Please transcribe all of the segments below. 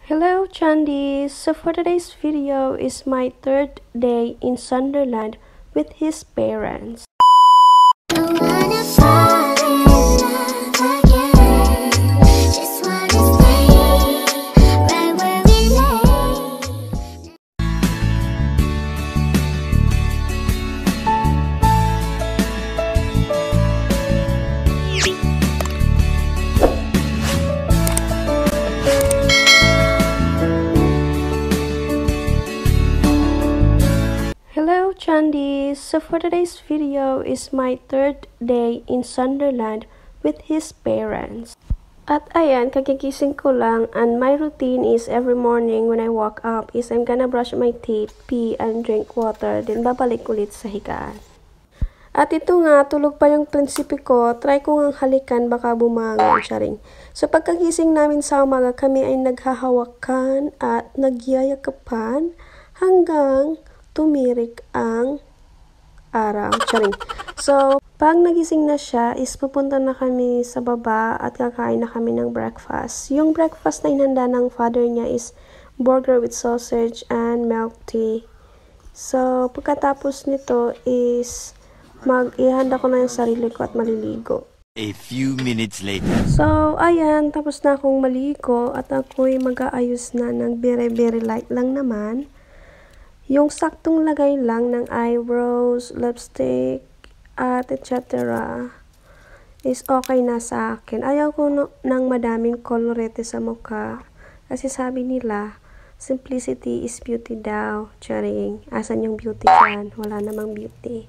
Hello Chandi, so for today's video is my third day in Sunderland with his parents. Hello Chandi, so for today's video is my third day in Sunderland with his parents. At ayan, kagigising ko lang, and my routine is every morning when I wake up is I'm gonna brush my teeth, pee, and drink water, then babalik ulit sa higaan. At ito nga, tulog pa yung prinsipe ko, try ko ngang halikan, baka bumangon siya rin. So pagkagising namin sa umaga, kami ay naghahawakan at nagyayakapan hanggang tumirik ang araw. Charing. So, pag nagising na siya, is pupunta na kami sa baba at kakain na kami ng breakfast. Yung breakfast na inhanda ng father niya is burger with sausage and milk tea. So, pagkatapos nito is ihanda ko na yung sarili ko at maliligo. A few minutes later. So, ayan, tapos na akong maligo at ako'y mag-aayos na ng very light lang naman. Yung saktong lagay lang ng eyebrows, lipstick, at etc. is okay na sa akin. Ayaw ko ng madaming kolorete sa mukha. Kasi sabi nila, simplicity is beauty daw. Charing. Asan yung beauty dyan? Wala namang beauty.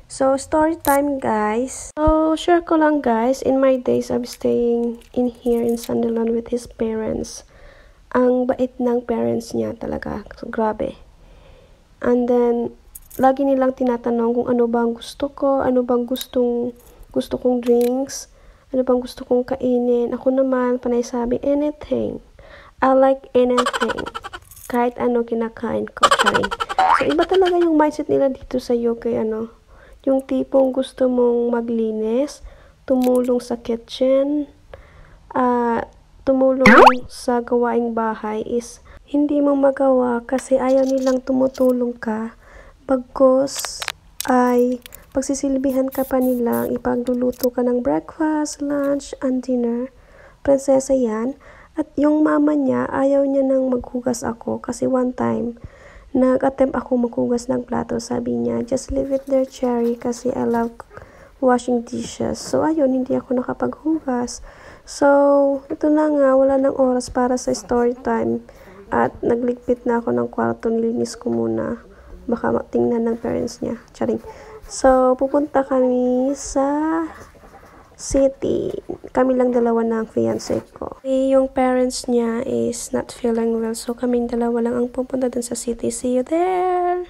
So, story time guys. So, share ko lang guys, in my days of staying in here in Sunderland with his parents. Ang bait ng parents niya talaga. So, grabe. And then, lagi nilang tinatanong kung ano bang gusto ko, ano bang gusto kong drinks, ano bang gusto kong kainin. Ako naman, panay sabi, anything. I like anything. Kahit ano kinakain ko. Charing. So, iba talaga yung mindset nila dito sa UK, yung tipong gusto mong maglinis, tumulong sa kitchen, tumulong sa gawaing bahay is hindi mo magawa kasi ayaw nilang tumutulong ka. Bagkus ay pagsisilbihan ka pa nilang ipagluluto ka ng breakfast, lunch, and dinner. Prinsesa yan. At yung mama niya, ayaw niya nang maghugas ako kasi one time, nag-attempt ako maghugas ng plato. Sabi niya, just leave it there, Cherry, kasi I love washing dishes. So, ayun, hindi ako nakapaghugas. So, ito na nga, wala nang oras para sa story time. At nagligpit na ako ng kwarto, nilinis ko muna. Baka tingnan ng parents niya. Charing. So, pupunta kami sa city. Kami lang dalawa ng fiancé ko. Yung parents niya is not feeling well. So, kaming dalawa lang ang pupunta dun sa city. See you there!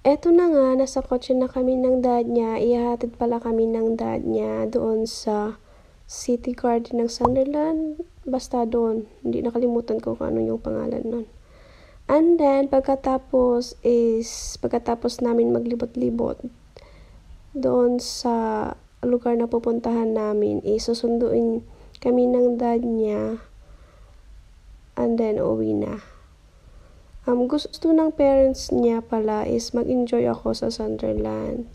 Eto na nga, nasa kotse na kami ng dad niya. Ihahatid pala kami ng dad niya doon sa City Garden ng Sunderland. Basta doon. Hindi nakalimutan ko kung ano yung pangalan nun. And then, pagkatapos namin maglibot-libot doon sa lugar na pupuntahan namin, susunduin kami ng dad niya and then uwi na. Gusto ng parents niya pala is mag-enjoy ako sa Sunderland.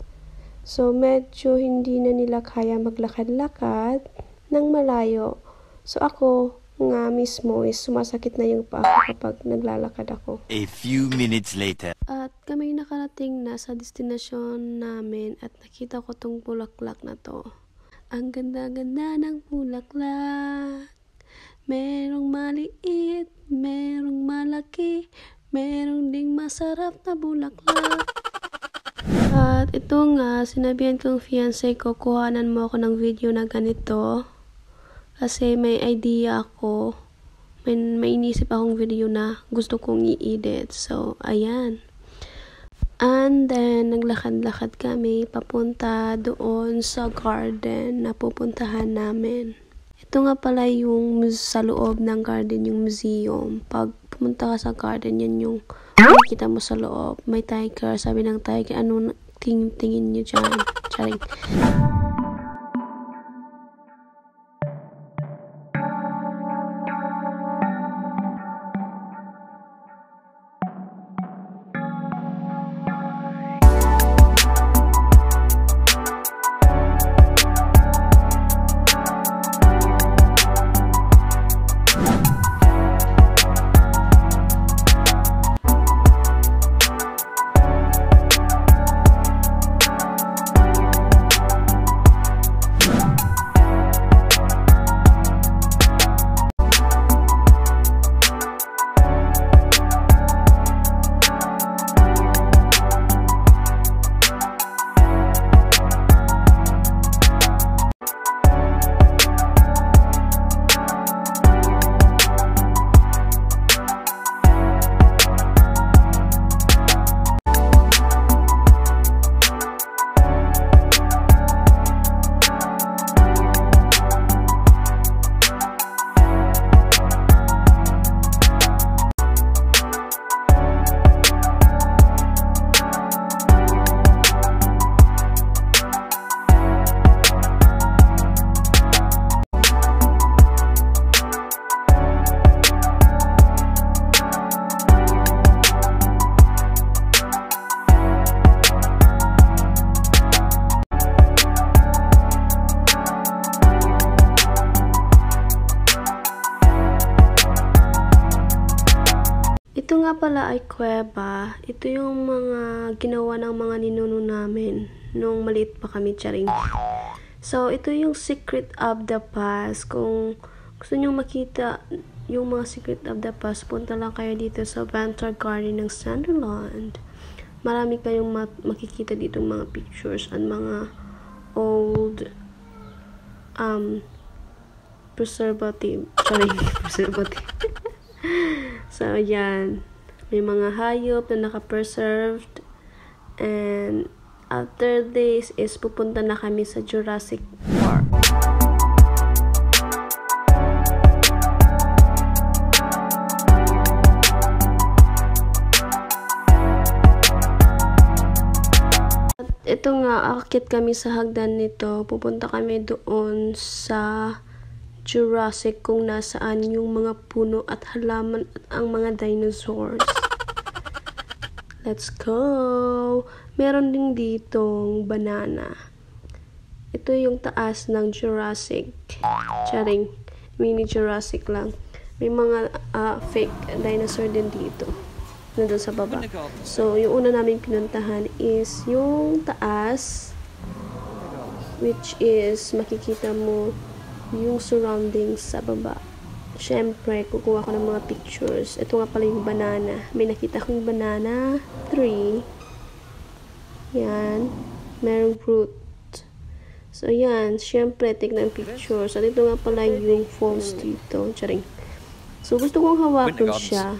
So, medyo hindi na nila kaya maglakad-lakad ng malayo. So, ako nga mismo is sumasakit na yung paa ko kapag naglalakad ako. A few minutes later. At kami nakarating na sa destinasyon namin at nakita ko tong bulaklak na to. Ang ganda-ganda ng bulaklak. Merong maliit, merong malaki, merong ding masarap na bulaklak. At ito nga, sinabihan kong fiancé ko, kuhanan mo ako ng video na ganito. Kasi may idea ako. May inisip akong video na gusto kong i-edit. So, ayan. And then, naglakad-lakad kami papunta doon sa garden na pupuntahan namin. Ito nga pala yung sa loob ng garden, yung museum. Pag pumunta ka sa garden, yan yung makikita mo sa loob. May tiger. Sabi ng tiger, anong tingin nyo dyan? Charing. Ito nga pala ay kuweba. Ito yung mga ginawa ng mga ninuno namin nung maliit pa kami, charing. So, ito yung secret of the past. Kung gusto nyo makita yung mga secret of the past, punta lang kayo dito sa Venter Garden ng Sunderland. Marami kayong makikita dito mga pictures at mga old preservative. Charing, preservative. So, yan. May mga hayop na naka-preserved. And, after this is pupunta na kami sa Jurassic Park. At ito nga, akit kami sa hagdan nito. Pupunta kami doon sa Jurassic kung nasaan yung mga puno at halaman at ang mga dinosaurs. Let's go! Meron din ditong banana. Ito yung taas ng Jurassic. Charing. Mini Jurassic lang. May mga fake dinosaur din dito. Nandun sa baba. So, yung una namin pinuntahan is yung taas. Which is, makikita mo yung surroundings sa baba. Siyempre, kukuha ko ng mga pictures. Ito nga pala yung banana. May nakita kong banana tree. Yan. Merong fruit. So, yan. Siyempre, take ng pictures. At ito nga pala yung falls dito. Charing. So, gusto kong hawakan siya.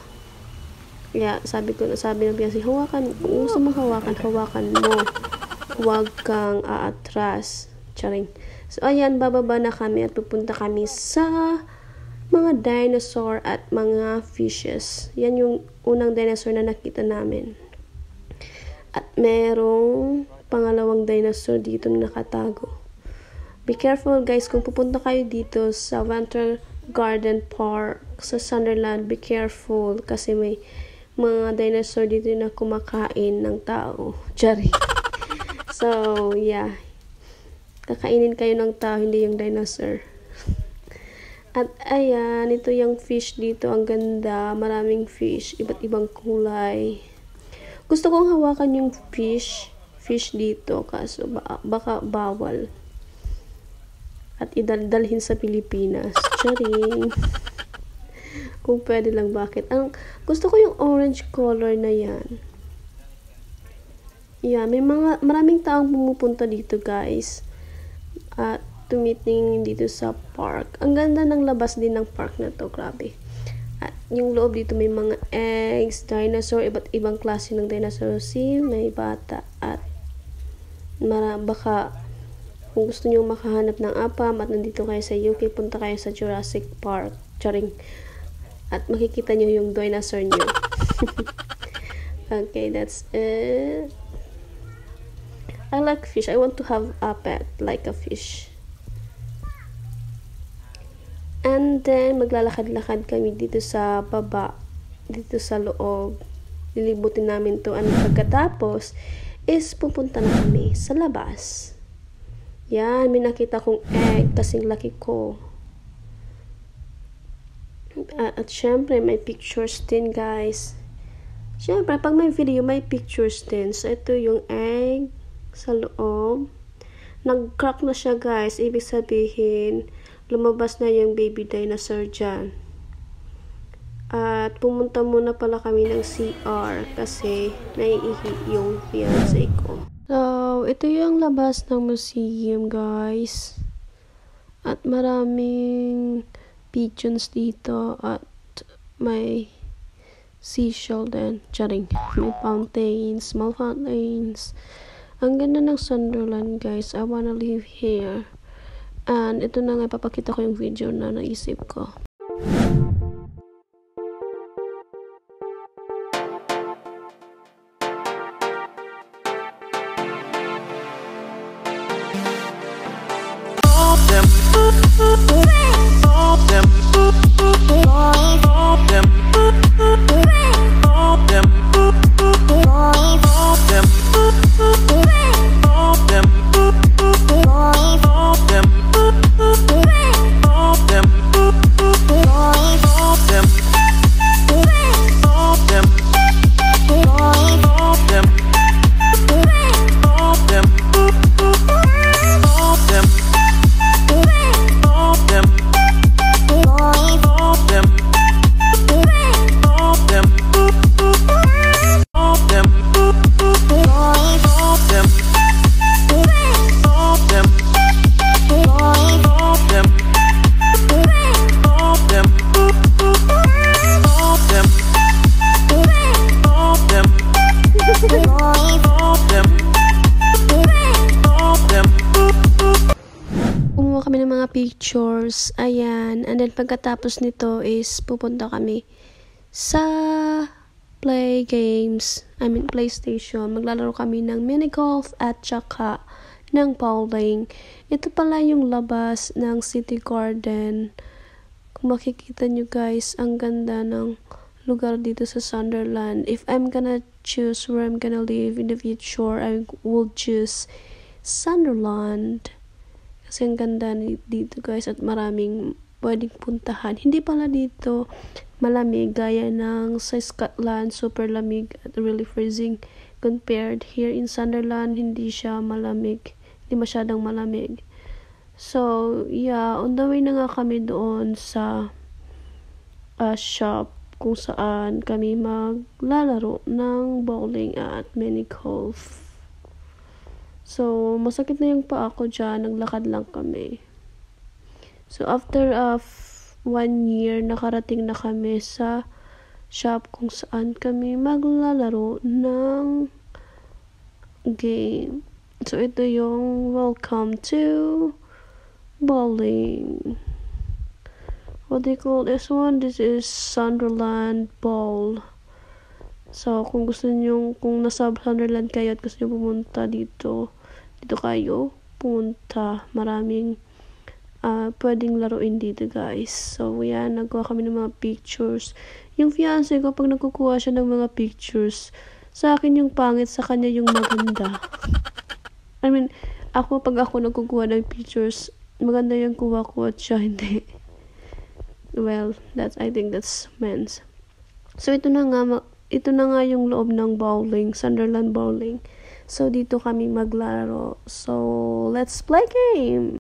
Kaya, sabi ng Biancy, hawakan. Kung gusto mong hawakan mo. Huwag kang aatras. Charing. So, ayan, bababa na kami at pupunta kami sa mga dinosaur at mga fishes. Yan yung unang dinosaur na nakita namin. At merong pangalawang dinosaur dito na nakatago. Be careful guys, kung pupunta kayo dito sa Venter Garden Park sa Sunderland, be careful kasi may mga dinosaur dito na kumakain ng tao. Jari. So, yeah. Kakainin kayo ng tao, hindi yung dinosaur. At ayan, ito yung fish dito. Ang ganda. Maraming fish. Iba't ibang kulay. Gusto kong hawakan yung fish dito. Kaso baka bawal. At idaldalhin sa Pilipinas. Charing. Kung pwede lang, bakit? Gusto ko yung orange color na yan. Yeah, maraming taong pumupunta dito guys. At tumitingin dito sa park. Ang ganda ng labas din ng park na to, grabe. At yung loob dito may mga eggs, dinosaur, iba't ibang klase ng dinosaur. May bata at baka kung gusto nyo makahanap ng apam at nandito kayo sa UK, punta kayo sa Jurassic Park. Charing. At makikita nyo yung dinosaur nyo. Okay, that's it. I like fish. I want to have a pet like a fish. And then, maglalakad-lakad kami dito sa baba. Dito sa loob. Lilibutin namin to. And pagkatapos, is pupunta na kami sa labas. Yan, may nakita kong egg. Kasing laki ko. At syempre, may pictures din, guys. Syempre, pag may video, may pictures din. So, ito yung egg sa loob. Nag-crack na siya guys. Ibig sabihin, lumabas na yung baby dinosaur dyan. At pumunta muna pala kami ng CR kasi naiihi yung fiancé ko. So, ito yung labas ng museum guys. At maraming pigeons dito at may seashell din. Charing. May fountains, small fountains. Ang ganda ng Sunderland guys. I wanna live here. And ito na nga, papakita ko yung video na naisip ko. pictures. Ayan. And then pagkatapos nito is pupunta kami sa PlayStation. Maglalaro kami ng mini golf at saka ng bowling. Ito pala yung labas ng City Garden. Kung makikita nyo guys, ang ganda ng lugar dito sa Sunderland. If I'm gonna choose where I'm gonna live in the future, I will choose Sunderland. Kasi ang ganda dito guys at maraming pwedeng puntahan. Hindi pala dito malamig gaya ng sa Scotland, super lamig at really freezing. Compared here in Sunderland, hindi siya malamig. Hindi masyadong malamig. So, yeah, on the way na nga kami doon sa shop kung saan kami maglalaro ng bowling at mini golf. So, masakit na yung paa ko dyan. Naglakad lang kami. So, after 1 year, nakarating na kami sa shop kung saan kami maglalaro ng game. So, ito yung welcome to bowling. What do you call this one? This is Sunderland Bowl. So, kung gusto nyo, kung nasa Sunderland kayo at gusto nyo pumunta dito kayo, punta. Maraming pwedeng laruin dito guys. So, yan, nagkuha kami ng mga pictures. Yung fiancé ko, pag nagkukuha siya ng mga pictures, sa akin yung pangit, sa kanya yung maganda. I mean, pag ako nagkukuha ng pictures, maganda yung kuha ko at siya hindi. Well, I think that's men's. So, ito na nga yung loob ng bowling, Sunderland Bowling. So, dito kami maglaro. So, let's play game!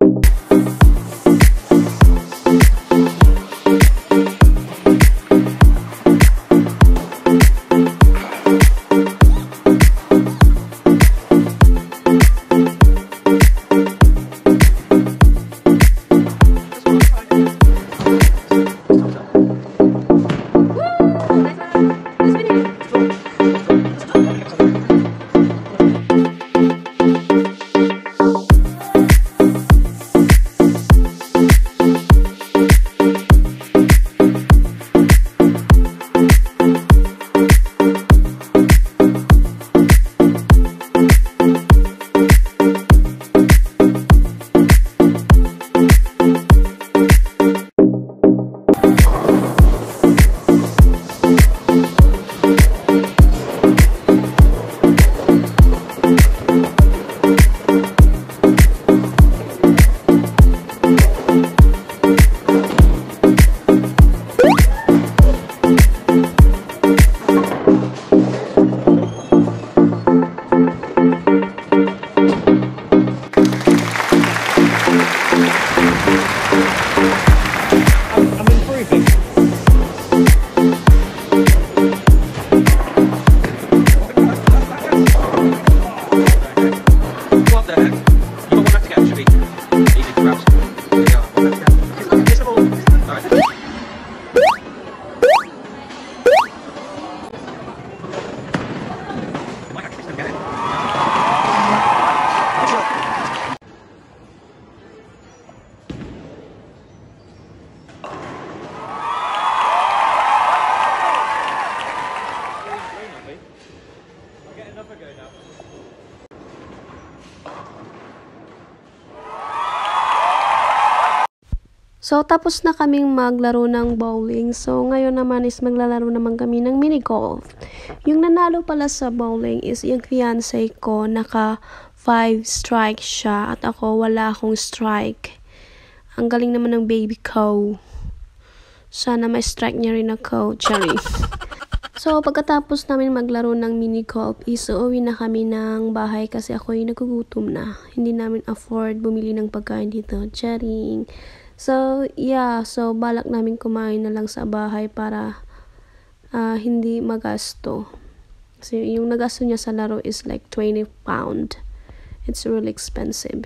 So, tapos na kaming maglaro ng bowling. So, ngayon naman is maglalaro naman kami ng mini golf. Yung nanalo pala sa bowling is yung fiancé ko. Naka 5 strikes siya at ako wala akong strike. Ang galing naman ng baby ko. Sana may strike niya rin ako. Cherry. So, pagkatapos namin maglaro ng mini golf is uuwi na kami ng bahay kasi ako ay nagugutom na. Hindi namin afford bumili ng pagkain dito. Cherry. So, yeah. So, balak namin kumain na lang sa bahay para hindi magasto. Kasi yung nagasto niya sa laro is like 20 pound. It's really expensive.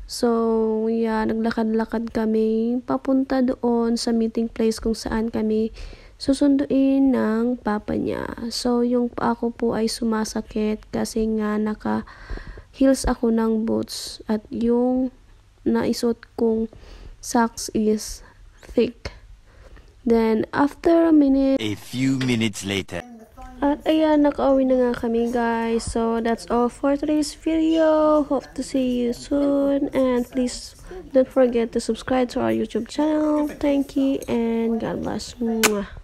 So, yeah. Naglakad-lakad kami papunta doon sa meeting place kung saan kami susunduin ng papa niya. So, yung paa ko po ay sumasakit kasi nga naka-heels ako ng boots at yung naisuot kong socks is thick. Then, after a minute, A few minutes later. at ayan, nakauwi na nga kami guys. So, that's all for today's video. Hope to see you soon. And please don't forget to subscribe to our YouTube channel. Thank you and God bless. Mwah.